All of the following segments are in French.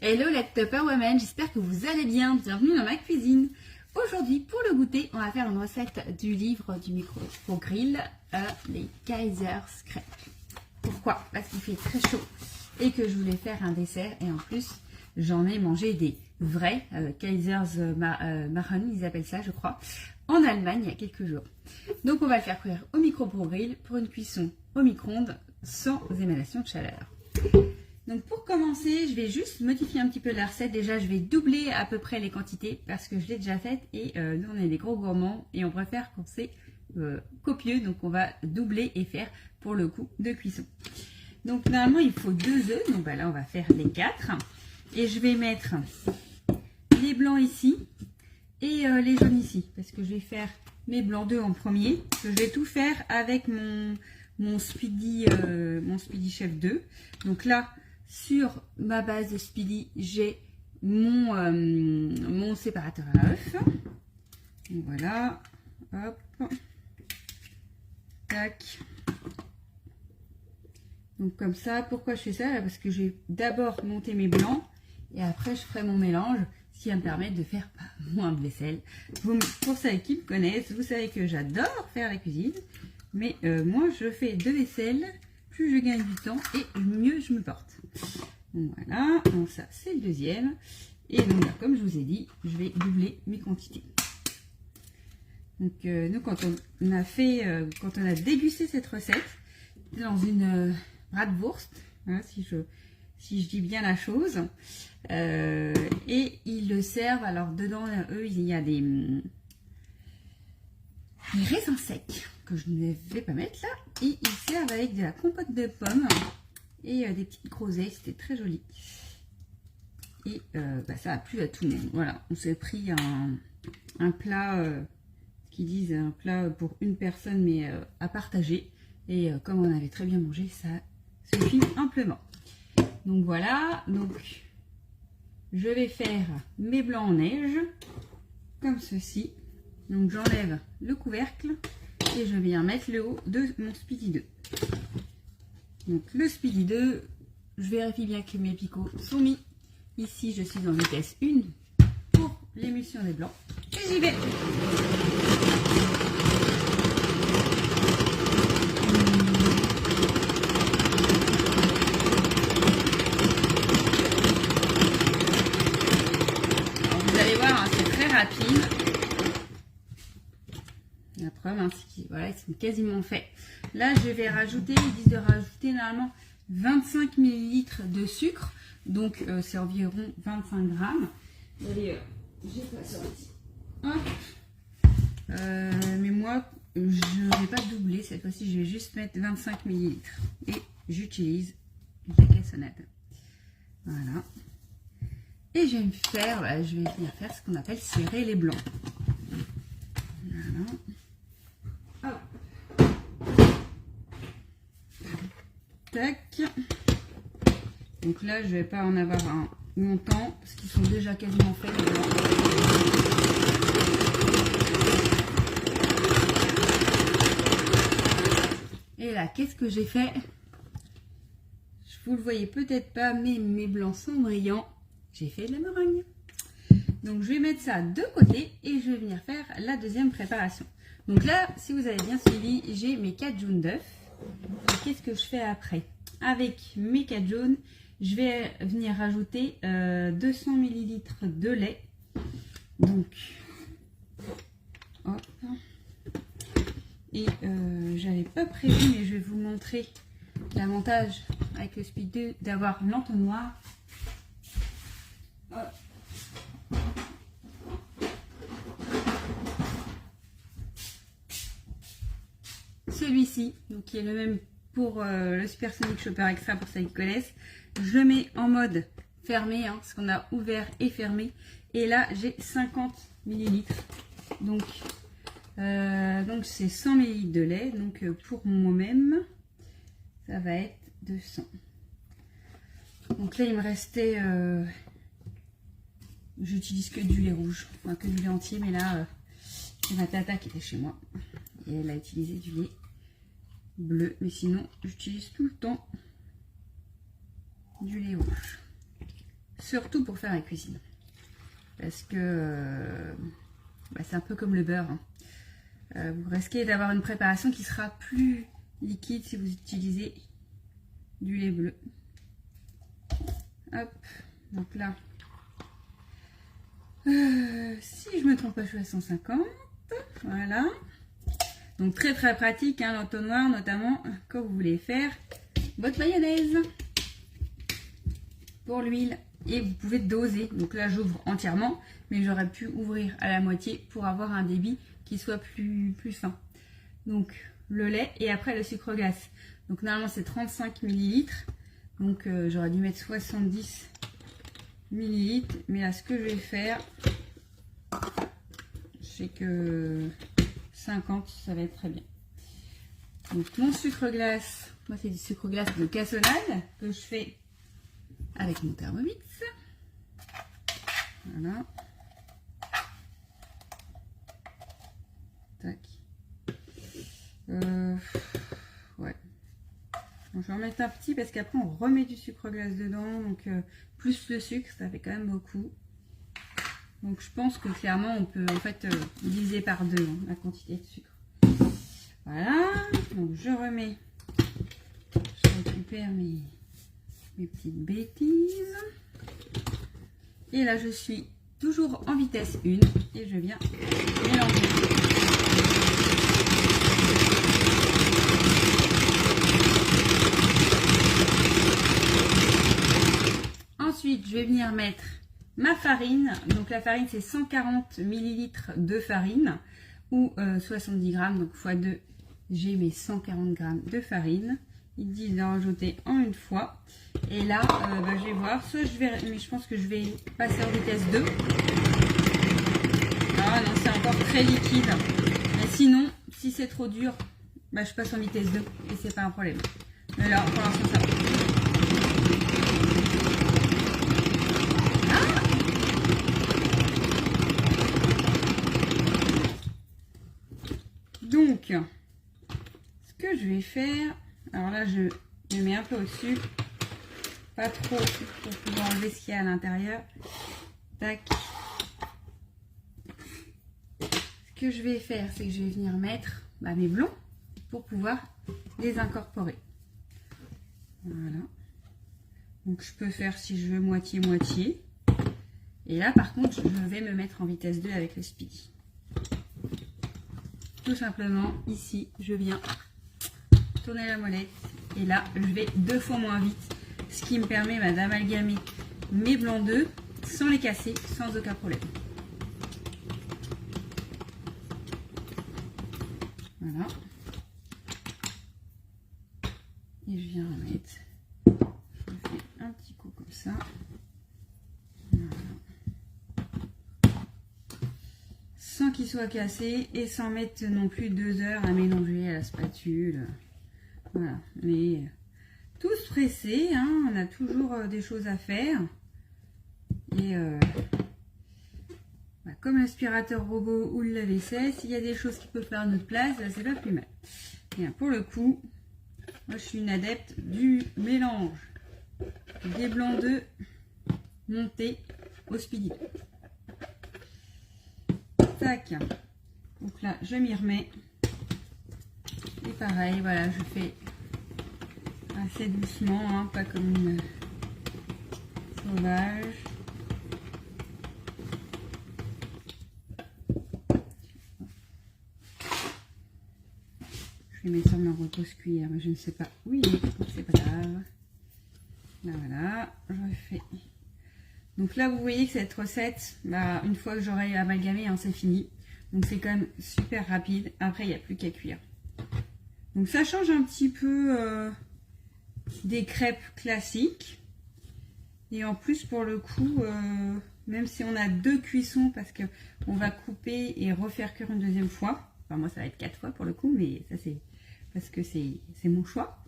Hello la Tupperwoman, j'espère que vous allez bien, bienvenue dans ma cuisine. Aujourd'hui pour le goûter, on va faire une recette du livre du micro grill, les Kaisers crêpes. Pourquoi? Parce qu'il fait très chaud et que je voulais faire un dessert et en plus j'en ai mangé des vrais Kaisers Marron, ils appellent ça je crois, en Allemagne il y a quelques jours. Donc on va le faire cuire au micro-grill pour une cuisson au micro-ondes sans émanation de chaleur. Donc pour commencer, je vais juste modifier un petit peu la recette. Déjà, je vais doubler à peu près les quantités parce que je l'ai déjà faite et nous on est des gros gourmands et on préfère quand c'est copieux. Donc on va doubler et faire pour le coup de cuisson. Donc normalement il faut 2 œufs. Donc bah, là on va faire les 4 et je vais mettre les blancs ici et les jaunes ici parce que je vais faire mes blancs d'œufs en premier. Je vais tout faire avec mon Speedy Chef 2. Donc là, sur ma base de Speedy, j'ai mon séparateur à œufs. Donc voilà, hop, tac. Donc comme ça, pourquoi je fais ça? Parce que je vais d'abord monter mes blancs et après je ferai mon mélange, ce qui va me permettre de faire moins de vaisselle. Pour ceux qui me connaissent, vous savez que j'adore faire la cuisine, mais moi je fais de vaisselle, plus je gagne du temps et mieux je me porte. Donc voilà, donc ça c'est le deuxième. Et donc là, comme je vous ai dit, je vais doubler mes quantités. Donc nous quand on a dégusté cette recette dans une bratwurst, hein, si je dis bien la chose, et ils le servent, alors dedans eux il y a des raisins secs que je ne vais pas mettre là, et ils servent avec de la compote de pommes et des petites groseilles, c'était très joli. Et bah, ça a plu à tout le monde. Voilà, on s'est pris un plat, qui disent un plat pour une personne mais à partager, et comme on avait très bien mangé, ça suffit amplement. Donc voilà, donc je vais faire mes blancs en neige comme ceci. Donc j'enlève le couvercle et je viens mettre le haut de mon Speedy 2. Donc le Speedy 2, je vérifie bien que mes picots sont mis. Ici je suis en vitesse 1 pour l'émulsion des blancs. Et j'y vais. Alors, vous allez voir, hein, c'est très rapide. La preuve, hein, voilà, ils sont quasiment faits. Là, je vais rajouter, ils disent de rajouter normalement 25 ml de sucre. Donc, c'est environ 25 grammes. Allez, j'ai pas sorti. Hop. Mais moi, je ne vais pas doubler. Cette fois-ci, je vais juste mettre 25 ml. Et j'utilise la caissonnade. Voilà. Et je vais me faire, je vais venir faire ce qu'on appelle serrer les blancs. Voilà. Tac. Donc là, je vais pas en avoir un longtemps parce qu'ils sont déjà quasiment faits. Et là, qu'est-ce que j'ai fait? Vous le voyez peut-être pas, mais mes blancs sont brillants. J'ai fait de la meringue. Donc je vais mettre ça de côté et je vais venir faire la deuxième préparation. Donc là, si vous avez bien suivi, j'ai mes 4 jaunes d'œufs. Qu'est-ce que je fais après? Avec mes 4 jaunes, je vais venir rajouter 200 ml de lait. Donc, hop. Et j'avais pas prévu, mais je vais vous montrer l'avantage avec le Speed 2 d'avoir l'entonnoir. Hop. Celui-ci, donc qui est le même pour le Supersonic Shopper Extra pour ceux qui connaissent, je le mets en mode fermé, hein, parce qu'on a ouvert et fermé. Et là, j'ai 50 ml. Donc c'est 100 ml de lait. Donc pour moi-même, ça va être 200. Donc là, il me restait... j'utilise que du lait rouge, enfin que du lait entier, mais là, c'est ma tata qui était chez moi. Et elle a utilisé du lait bleu, mais sinon j'utilise tout le temps du lait rouge. surtout pour faire la cuisine. Parce que c'est un peu comme le beurre. Hein. Vous risquez d'avoir une préparation qui sera plus liquide si vous utilisez du lait bleu. Hop, donc là, si je me trompe pas, je suis à 150. Voilà. Donc très pratique, hein, l'entonnoir, notamment quand vous voulez faire votre mayonnaise pour l'huile. Et vous pouvez doser. Donc là, j'ouvre entièrement, mais j'aurais pu ouvrir à la moitié pour avoir un débit qui soit plus fin. Donc le lait et après le sucre glace. Donc normalement c'est 35 ml. Donc j'aurais dû mettre 70 ml. Mais là, ce que je vais faire, c'est que 50, ça va être très bien. Donc mon sucre glace, moi c'est du sucre glace de cassonade que je fais avec mon Thermomix. Voilà. Tac. Ouais. Bon, je vais en mettre un petit parce qu'après on remet du sucre glace dedans. Donc plus le sucre, ça fait quand même beaucoup. Donc je pense que clairement on peut en fait diviser par deux hein, la quantité de sucre. Voilà. Donc je remets. Je récupère mes petites bêtises. Et là je suis toujours en vitesse 1 et je viens mélanger. Ensuite je vais venir mettre ma farine. Donc la farine c'est 140 ml de farine ou 70 grammes. Donc x 2 j'ai mes 140 grammes de farine. Ils disent de rajouter en une fois. Et là, je vais voir. Soit je vais, mais je pense que je vais passer en vitesse 2. Ah non, c'est encore très liquide. Mais sinon, si c'est trop dur, je passe en vitesse 2 et c'est pas un problème. Mais là, pour l'instant, ça va. Ah! Donc, ce que je vais faire, alors là, je mets un peu au-dessus. Pas trop pour pouvoir enlever ce qu'il y a à l'intérieur. Tac. Ce que je vais faire, c'est que je vais venir mettre mes blonds pour pouvoir les incorporer. Voilà. Donc je peux faire si je veux moitié-moitié. Et là par contre, je vais me mettre en vitesse 2 avec le speedy. Tout simplement, ici, je viens tourner la molette. Et là, je vais 2 fois moins vite. Ce qui me permet d'amalgamer mes blancs d'œufs sans les casser, sans aucun problème. Voilà. Et je viens en mettre. Je fais un petit coup comme ça. Voilà. Sans qu'il soit cassé et sans mettre non plus 2 heures à mélanger à la spatule. Voilà. Mais tous pressés, hein, on a toujours des choses à faire. Et comme l'aspirateur robot ou le lave-vaisselle, s'il y a des choses qui peuvent faire à notre place, c'est pas plus mal. Et pour le coup, moi je suis une adepte du mélange des blancs d'œufs montés au speedy. Tac. Donc là, je m'y remets. Et pareil, voilà, je fais assez doucement, hein, pas comme une sauvage. Je vais mettre sur ma repose-cuillère, mais je ne sais pas où il est, c'est pas grave. Là, voilà, je refais. Donc là, vous voyez que cette recette, une fois que j'aurai amalgamé, hein, c'est fini. Donc c'est quand même super rapide. Après, il n'y a plus qu'à cuire. Donc ça change un petit peu des crêpes classiques. Et en plus, pour le coup, même si on a 2 cuissons, parce qu'on va couper et refaire cuire une deuxième fois. Enfin, moi, ça va être 4 fois pour le coup, mais ça, c'est parce que c'est mon choix.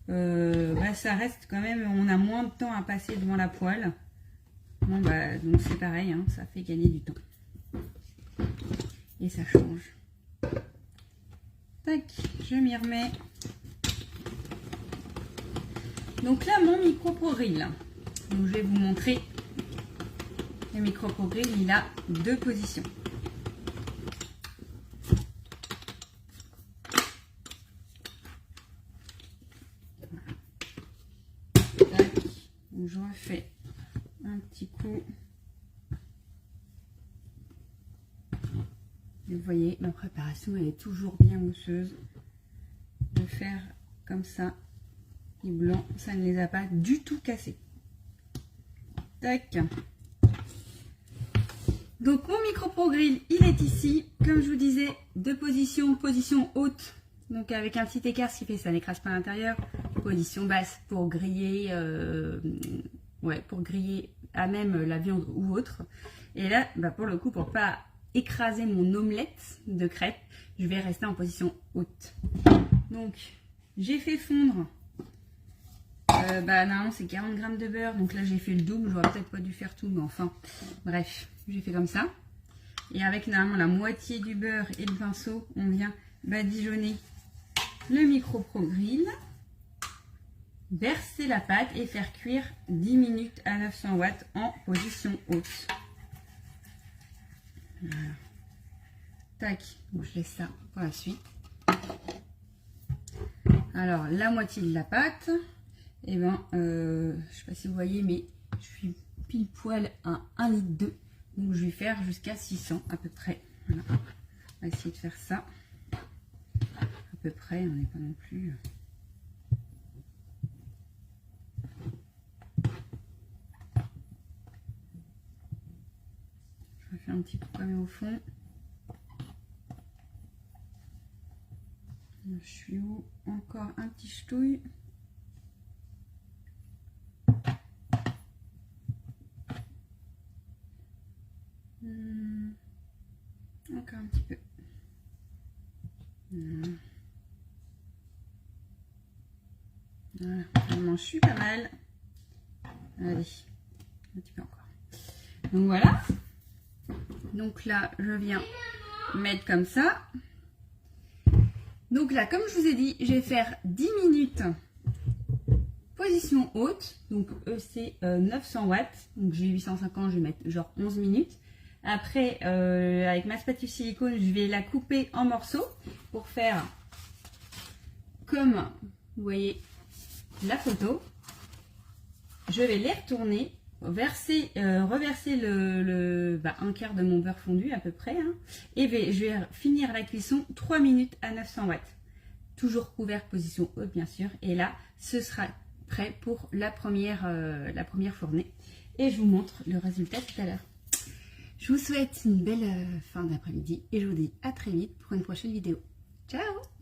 Ça reste quand même, on a moins de temps à passer devant la poêle. Bon, donc c'est pareil, hein, ça fait gagner du temps. Et ça change. Tac, je m'y remets. Donc là, mon micro pour grill. Donc je vais vous montrer le Micro Pro Grill, il a 2 positions. Tac. Donc je refais un petit coup. Et vous voyez, ma préparation elle est toujours bien mousseuse. De faire comme ça, les blancs, ça ne les a pas du tout cassés. Tac. Donc mon Micro Pro Grill, il est ici. Comme je vous disais, 2 positions. Position haute, donc avec un petit écart, ce qui fait que ça n'écrase pas à l'intérieur. Position basse pour griller, pour griller à même la viande ou autre. Et là, bah pour le coup, pour pas écraser mon omelette de crêpes, je vais rester en position haute. Donc j'ai fait fondre, normalement c'est 40 g de beurre, donc là j'ai fait le double, j'aurais peut-être pas dû faire tout, mais enfin bref, j'ai fait comme ça. Et avec normalement la moitié du beurre et le pinceau, on vient badigeonner le Micro Pro Grill, verser la pâte et faire cuire 10 minutes à 900 watts en position haute. Voilà. Tac, donc je laisse ça pour la suite. Alors la moitié de la pâte, et je sais pas si vous voyez, mais je suis pile poil à 1,2 litre, donc je vais faire jusqu'à 600 à peu près. Voilà. On va essayer de faire ça à peu près, on n'est pas non plus. Je vais faire un petit coup quand même au fond. Je suis où? Encore un petit ch'touille. Encore un petit peu. Voilà, je suis pas mal. Allez, un petit peu encore. Donc voilà. Donc là, je viens mettre comme ça. Donc là, comme je vous ai dit, je vais faire 10 minutes position haute. Donc c'est 900 watts. Donc j'ai 850, je vais mettre genre 11 minutes. Après, avec ma spatule silicone, je vais la couper en morceaux pour faire comme vous voyez la photo. Je vais les retourner, reverser un quart de mon beurre fondu à peu près, hein, et je vais finir la cuisson 3 minutes à 900 watts. Toujours couvert, position haute bien sûr. Et là, ce sera prêt pour la première fournée. Et je vous montre le résultat tout à l'heure. Je vous souhaite une belle fin d'après-midi et je vous dis à très vite pour une prochaine vidéo. Ciao!